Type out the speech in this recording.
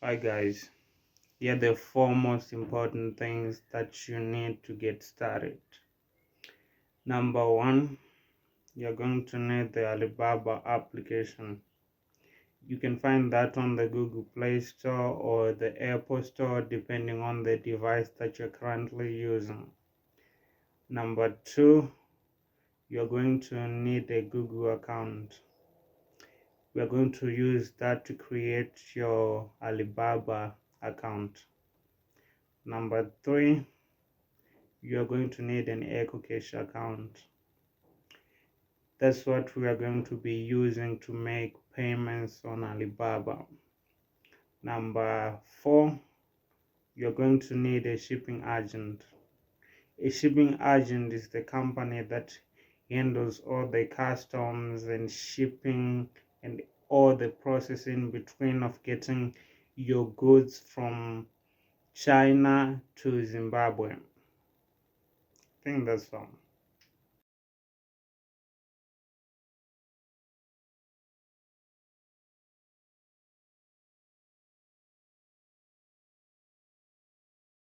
Hi guys, here are the four most important things that you need to get started. Number one, you're going to need the Alibaba application. You can find that on the Google Play Store or the Apple Store depending on the device that you're currently using. Number two, you're going to need a Google account. We're going to use that to create your Alibaba account. Number three, you're going to need an EcoCash account. That's what we are going to be using to make payments on Alibaba. Number four, you're going to need a shipping agent. A shipping agent is the company that handles all the customs and shipping and all the process in between of getting your goods from China to Zimbabwe. I think that's all.